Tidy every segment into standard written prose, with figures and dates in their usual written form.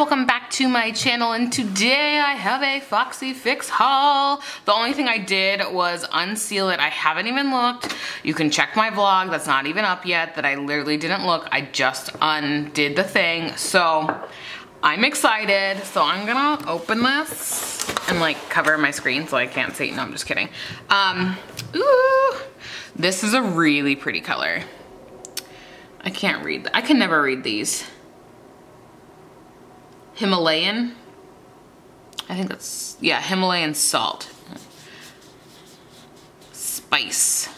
welcome back to my channel, and today I have a Foxy Fix haul. The only thing I did was unseal it. I haven't even looked. You can check my vlog that's not even up yet that I literally didn't look. I just undid the thing. So I'm excited. So I'm gonna open this and like cover my screen so I can't see. No, I'm just kidding. Ooh, this is a really pretty color. I can't read. I can never read these. Himalayan. I think that's, yeah, Himalayan salt. Spice.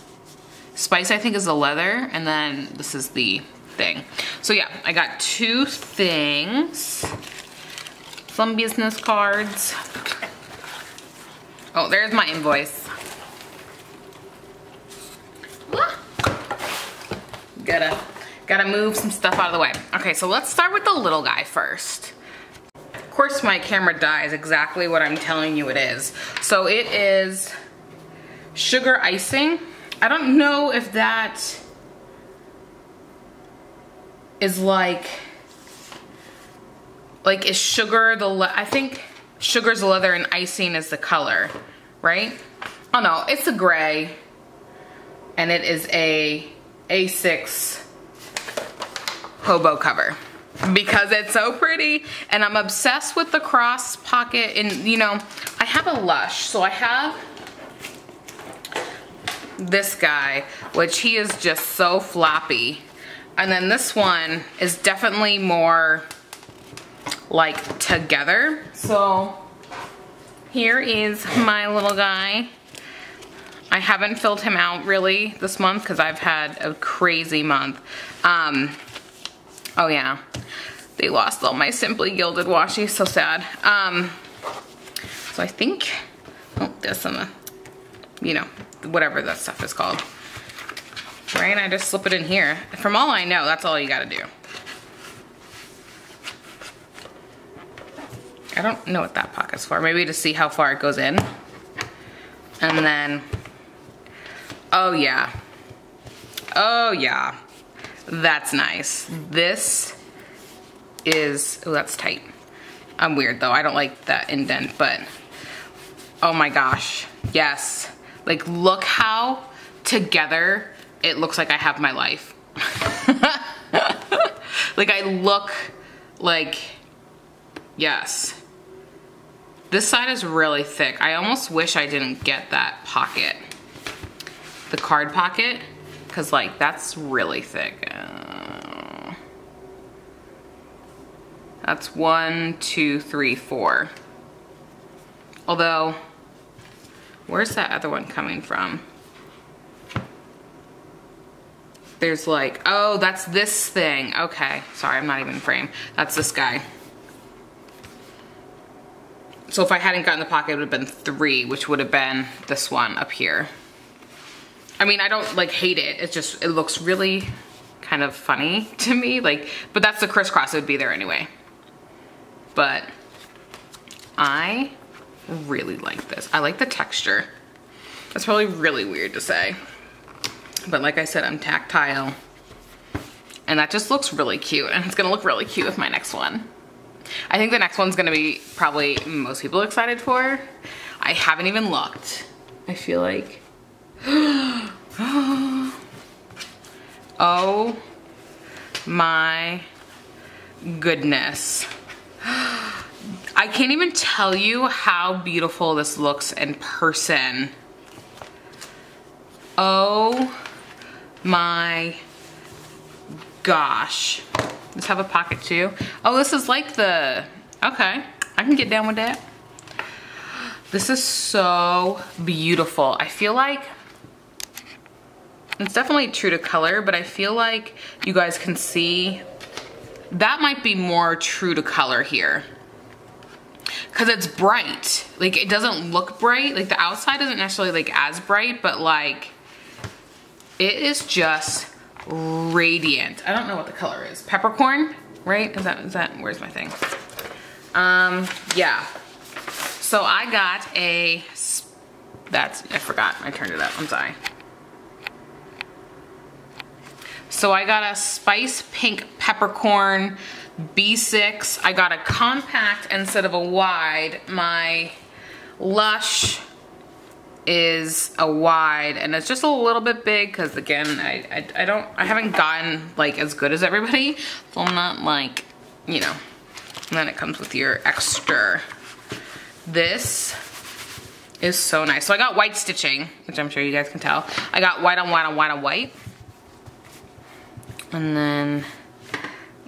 Spice I think is the leather, and then this is the thing. So yeah, I got two things. Some business cards. Oh, there's my invoice. Gotta move some stuff out of the way. Okay, so let's start with the little guy first. Of course my camera dies exactly what I'm telling you it is. So it is sugar icing. I don't know if that is like is sugar I think sugar's the leather and icing is the color, right? Oh no, it's a gray and it is a A6 HOBO cover because it's so pretty, and I'm obsessed with the cross pocket. And you know, I have a Lush, so I have this guy, which he is just so floppy, and then this one is definitely more like together. So here is my little guy. I haven't filled him out really this month because I've had a crazy month. Oh yeah, they lost all my Simply Gilded washi, so sad. So I think, oh, there's some, you know, whatever that stuff is called. Right, I just slip it in here. From all I know, that's all you gotta do. I don't know what that pocket's for. Maybe to see how far it goes in. And then, oh yeah. Oh yeah. That's nice. This is, oh, that's tight. I'm weird though. I don't like that indent, but oh my gosh. Yes. Like, look how together it looks like I have my life. Like, I look like, yes. This side is really thick. I almost wish I didn't get that pocket. The card pocket. Cause like, that's really thick. That's 1, 2, 3, 4. Although, where's that other one coming from? There's like, oh, that's this thing. Okay, sorry, I'm not even in frame. That's this guy. So if I hadn't gotten the pocket, it would have been 3, which would have been this one up here. I mean, I don't like hate it. It's just, it looks really kind of funny to me. Like, but that's the crisscross, it would be there anyway. But I really like this. I like the texture. That's probably really weird to say. But like I said, I'm tactile. And that just looks really cute. And it's gonna look really cute with my next one. I think the next one's gonna be probably most people excited for. I haven't even looked. I feel like, oh my goodness. I can't even tell you how beautiful this looks in person. Oh my gosh. Does this have a pocket too? Oh, this is like the, okay, I can get down with that. This is so beautiful. I feel like it's definitely true to color, but I feel like you guys can see that might be more true to color here. Cause it's bright. Like, it doesn't look bright. Like, the outside isn't necessarily like as bright, but like, it is just radiant. I don't know what the color is. Peppercorn, right? Is that, where's my thing? Yeah. So I got a, I forgot, I turned it up, I'm sorry. So I got a spice pink peppercorn. B6. I got a compact instead of a wide. My Lush is a wide, and it's just a little bit big because again, I haven't gotten like as good as everybody, so I'm not like, you know. And then it comes with your extra. This is so nice. So I got white stitching, which I'm sure you guys can tell. I got white on white on white on white. And then,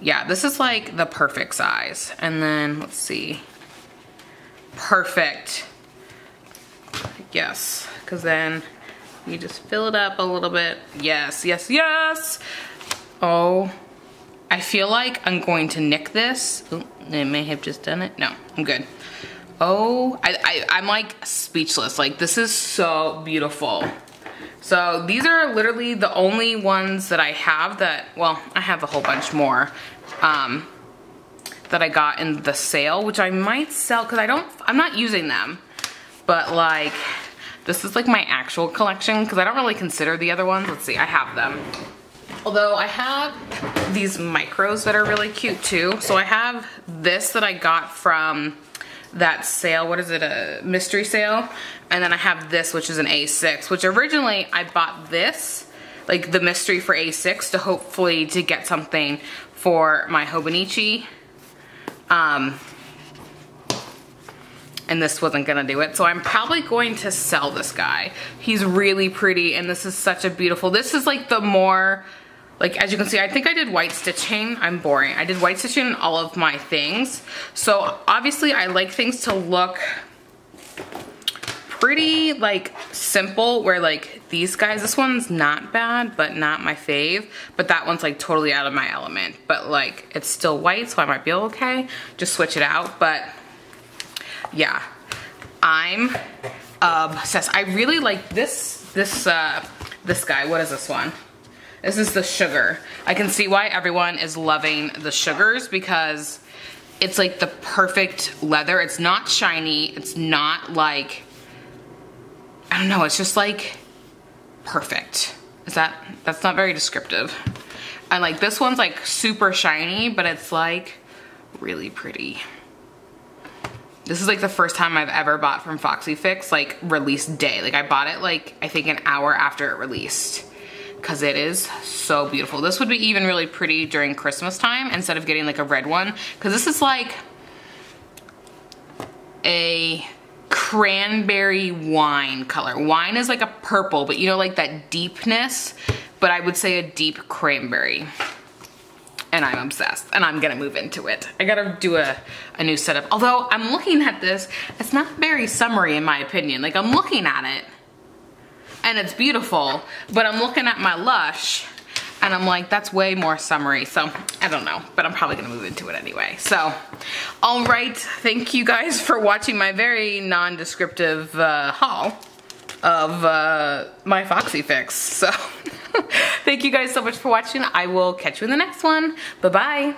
yeah, this is like the perfect size. And then, let's see. Perfect. Yes, because then you just fill it up a little bit. Yes, yes, yes. Oh, I feel like I'm going to nick this. Ooh, I may have just done it. No, I'm good. Oh, I'm like speechless. Like, this is so beautiful. So these are literally the only ones that I have that, well, I have a whole bunch more that I got in the sale, which I might sell because I'm not using them. But like, this is like my actual collection because I don't really consider the other ones. Let's see, I have them. Although I have these micros that are really cute too. So I have this that I got from that sale, what is it, a mystery sale? And then I have this, which is an A6, which originally I bought this, like the mystery for A6 to hopefully to get something for my Hobonichi. And this wasn't gonna do it. So I'm probably going to sell this guy. He's really pretty and this is such a beautiful, this is like the more, like as you can see, I think I did white stitching. I'm boring. I did white stitching in all of my things. So obviously I like things to look pretty like simple, where like these guys, this one's not bad, but not my fave. But that one's like totally out of my element. But like it's still white, so I might be okay. Just switch it out. But yeah, I'm obsessed. I really like this guy. What is this one? This is the sugar. I can see why everyone is loving the sugars because it's like the perfect leather. It's not shiny. It's not like, I don't know, it's just like perfect. That's not very descriptive. And like this one's like super shiny, but it's like really pretty. This is like the first time I've ever bought from Foxy Fix, like release day. Like I bought it like, I think an hour after it released. Cause it is so beautiful. This would be even really pretty during Christmas time instead of getting like a red one. Cause this is like a cranberry wine color. Wine is like a purple, but you know, like that deepness, but I would say a deep cranberry. And I'm obsessed and I'm gonna move into it. I gotta do a new setup. Although I'm looking at this, it's not very summery in my opinion. Like I'm looking at it and it's beautiful, but I'm looking at my Lush and I'm like, that's way more summery. So I don't know, but I'm probably gonna move into it anyway. So, all right, thank you guys for watching my very non-descriptive haul of my Foxy Fix. So thank you guys so much for watching. I will catch you in the next one. Bye-bye.